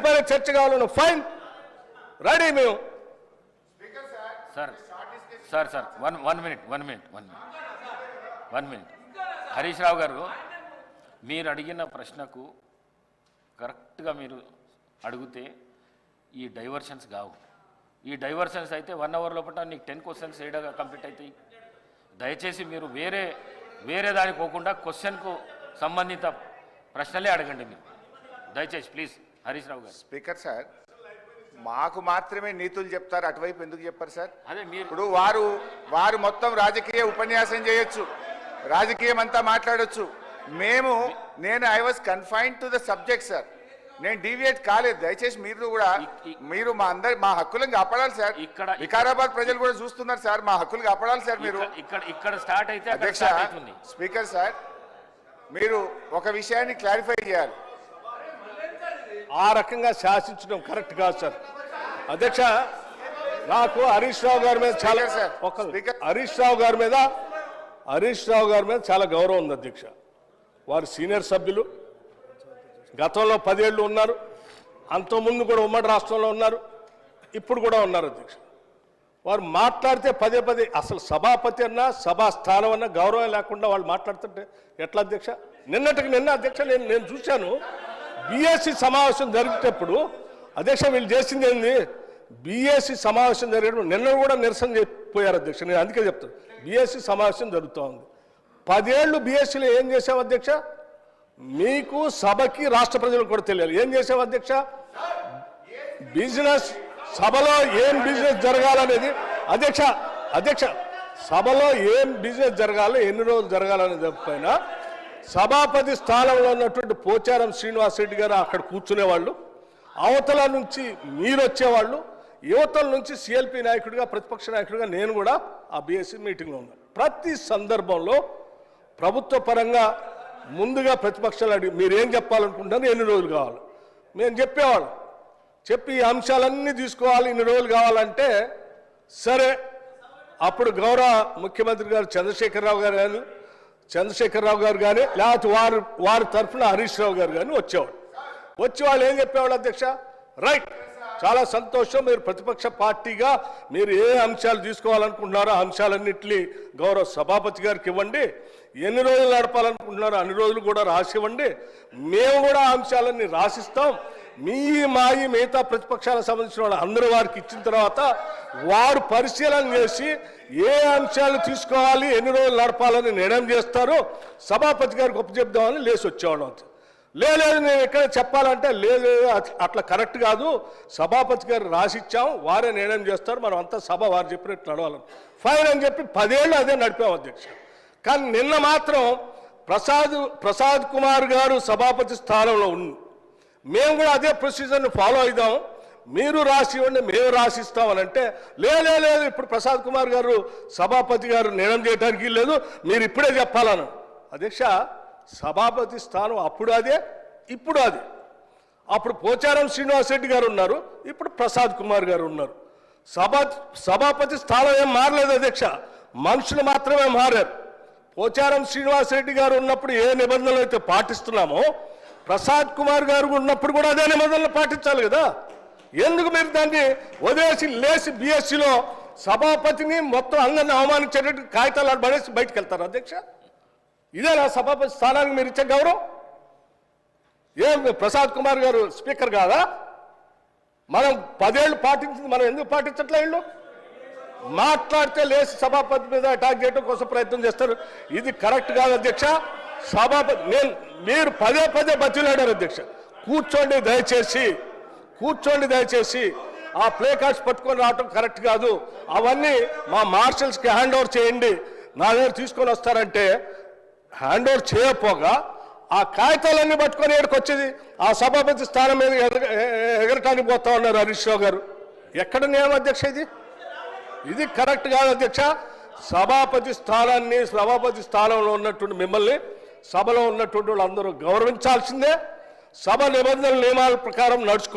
దీనిపైన చర్చ కావాలను ఫైన్ రెడీ మేము. Sir sir sir one minute Harish Rao garu, మీరు అడిగిన ప్రశ్నకు కరెక్ట్గా మీరు అడిగితే ఈ డైవర్షన్స్ కావు. ఈ డైవర్షన్స్ అయితే 1 అవర్ లోపల నీకు 10 క్వశ్చన్స్ ఏడాగా కంప్లీట్ అవుతాయి. దయచేసి మీరు వేరే దానికి పోకుండా క్వశ్చన్కు సంబంధిత ప్రశ్నలే అడగండి మీరు దయచేసి ప్లీజ్. హరీష్ రావు గారు. స్పీకర్ సార్, మాకు మాత్రమే నీతులు చెప్తారు, అటువైపు ఎందుకు చెప్పారు సార్? అదే మీరు ఇప్పుడు వారు మొత్తం రాజకీయ ఉపన్యాసం చేయొచ్చు, రాజకీయం అంతా మాట్లాడొచ్చు. నేను I was confined to the subject sir, నేను డీవియేట్ కాలేదు. దయచేసి మీరు మా హక్కులను కాపాడాలి సార్. ఇక్కడ వికారాబాద్ ప్రజలు కూడా చూస్తున్నారు సార్, మా హక్కులు కాపాడాలి సార్. మీరు ఇక్కడ స్టార్ట్ అయితే అధ్యక్ష, స్పీకర్ సార్, మీరు ఒక విషయాన్ని క్లారిఫై చేయాలి. ఆ రకంగా శాసించడం కరెక్ట్ కాదు సార్. అధ్యక్ష, నాకు హరీష్ రావు గారి మీద చాలా హరీష్ రావు గారి మీద చాలా గౌరవం ఉంది అధ్యక్ష. వారు సీనియర్ సభ్యులు, గతంలో 10 ఏళ్ళు ఉన్నారు, అంతకుముందు కూడా ఉమ్మడి రాష్ట్రంలో ఉన్నారు, ఇప్పుడు కూడా ఉన్నారు అధ్యక్ష. వారు మాట్లాడితే పదే అసలు సభాపతి అన్నా సభా స్థానం అన్నా గౌరవం లేకుండా వాళ్ళు మాట్లాడుతుంటే ఎట్లా అధ్యక్ష? నిన్న అధ్యక్ష నేను చూశాను, బీఎస్సీ సమావేశం జరిగేటప్పుడు అధ్యక్ష వీళ్ళు చేసింది ఏంది, బీఎస్సీ సమావేశం జరిగేటప్పుడు నిన్న కూడా నిరసన చెప్పిపోయారు అధ్యక్ష. నేను అందుకే చెప్తాను, బీఎస్సీ సమావేశం జరుగుతూ ఉంది. 10 ఏళ్ళు బీఎస్సీలో ఏం చేసావు అధ్యక్ష? మీకు సభకి రాష్ట్ర ప్రజలకు కూడా తెలియాలి ఏం చేసావు అధ్యక్ష. బిజినెస్ సభలో ఏం బిజినెస్ జరగాలనేది అధ్యక్ష సభలో ఏం బిజినెస్ జరగాలి, ఎన్ని రోజులు జరగాలనేది పైన సభాపతి స్థానంలో ఉన్నటువంటి పోచారం శ్రీనివాస్ రెడ్డి గారు అక్కడ కూర్చునేవాళ్ళు, అవతల నుంచి మీరు వచ్చేవాళ్ళు, యువతల నుంచి సిఎల్పి నాయకుడిగా ప్రతిపక్ష నాయకుడిగా నేను కూడా ఆ బీఎస్సీ మీటింగ్లో ఉన్నాను. ప్రతి సందర్భంలో ప్రభుత్వ పరంగా ముందుగా ప్రతిపక్షాలు అడిగి మీరేం చెప్పాలనుకుంటున్నారు, ఎన్ని రోజులు కావాలి మేము చెప్పేవాళ్ళం. చెప్పి ఈ అంశాలన్నీ తీసుకోవాలి, ఇన్ని రోజులు కావాలంటే సరే. అప్పుడు గౌరవ ముఖ్యమంత్రి గారు చంద్రశేఖరరావు గారు కానీ లేకపోతే వారి తరఫున హరీష్ రావు గారు కానీ వచ్చేవాళ్ళు. వచ్చి వాళ్ళు ఏం చెప్పేవాళ్ళు అధ్యక్ష, రైట్ చాలా సంతోషం, మీరు ప్రతిపక్ష పార్టీగా మీరు ఏ అంశాలు తీసుకోవాలనుకుంటున్నారో ఆ అంశాలన్నింటినీ గౌరవ సభాపతి గారికి ఇవ్వండి, ఎన్ని రోజులు నడపాలనుకుంటున్నారో అన్ని రోజులు కూడా రాసివ్వండి, మేము కూడా ఆ అంశాలన్నీ రాసిస్తాం. మిగతా ప్రతిపక్షాలకు సంబంధించిన వాళ్ళు అందరూ వారికి ఇచ్చిన తర్వాత వారు పరిశీలన చేసి ఏ అంశాలు తీసుకోవాలి, ఎన్ని రోజులు నడపాలని నిర్ణయం చేస్తారో సభాపతి గారికి ఒప్పచెప్దామని లేచి వచ్చేవాళ్ళం. లేదు నేను ఎక్కడ చెప్పాలంటే లేదు అట్లా కరెక్ట్ కాదు, సభాపతి గారు రాసిచ్చాం, వారే నిర్ణయం చేస్తారు, మనం అంతా సభ వారు చెప్పినట్టు నడవాలని ఫైన్ అని చెప్పి 10 ఏళ్ళు అదే నడిపాం అధ్యక్ష. కానీ నిన్న మాత్రం ప్రసాద్ కుమార్ గారు సభాపతి స్థానంలో ఉంది, మేము కూడా అదే ప్రొసీజర్ని ఫాలో అవుదాం, మీరు రాసి ఇవ్వండి మేము రాసిస్తామని అంటే లేదు ఇప్పుడు ప్రసాద్ కుమార్ గారు సభాపతి గారు నిర్ణయం చేయడానికి లేదు, మీరు ఇప్పుడే చెప్పాలను. అధ్యక్ష, సభాపతి స్థానం అప్పుడు అదే ఇప్పుడు అదే. అప్పుడు పోచారం శ్రీనివాస్ రెడ్డి గారు ఉన్నారు, ఇప్పుడు ప్రసాద్ కుమార్ గారు ఉన్నారు. సభాపతి స్థానం ఏం మారలేదు అధ్యక్ష, మనుషులు మాత్రమే మారారు. పోచారం శ్రీనివాస్ రెడ్డి గారు ఉన్నప్పుడు ఏ నిబంధనలు అయితే పాటిస్తున్నామో ప్రసాద్ కుమార్ గారు ఉన్నప్పుడు కూడా అదే నిబంధనలు పాటించాలి కదా. ఎందుకు మీరు దాన్ని వదిలేసి లేచి బీఎస్సీలో సభాపతిని మొత్తం అందరిని అవమానించేటట్టు కాగితాలు పడేసి బయటకు వెళ్తారు అధ్యక్ష? ఇదేనా సభాపతి స్థానానికి మీరు ఇచ్చే గౌరవం? ఏం ప్రసాద్ కుమార్ గారు స్పీకర్ కాదా? మనం 10 ఏళ్ళు పాటించింది మనం ఎందుకు పాటించట్లే? వీళ్ళు మాట్లాడితే లేచి సభాపతి మీద అటాక్ చేయడం కోసం ప్రయత్నం చేస్తారు, ఇది కరెక్ట్ కాదు అధ్యక్ష. సభాపతి మీరు పదే బతిలాడారు అధ్యక్ష, కూర్చోండి దయచేసి ఆ ప్లే కార్డ్స్ పట్టుకొని రావటం కరెక్ట్ కాదు, అవన్నీ మా మార్షల్స్కి హ్యాండ్ ఓవర్ చేయండి, నా దగ్గర తీసుకొని వస్తారంటే హ్యాండ్ ఓవర్ చేయకపోగా ఆ కాగితాలన్నీ పట్టుకొని ఏడుకు వచ్చేది ఆ సభాపతి స్థానం మీద ఎగరటానికి పోతా ఉన్నారు హరీష్ రావు గారు. ఎక్కడ నియమం అధ్యక్ష ఇది కరెక్ట్ కాదు అధ్యక్ష. సభాపతి స్థానంలో ఉన్నటువంటి మిమ్మల్ని సభలో ఉన్నటువంటి వాళ్ళందరూ గౌరవించాల్సిందే, సభ నిబంధనల నియమాల ప్రకారం నడుచుకో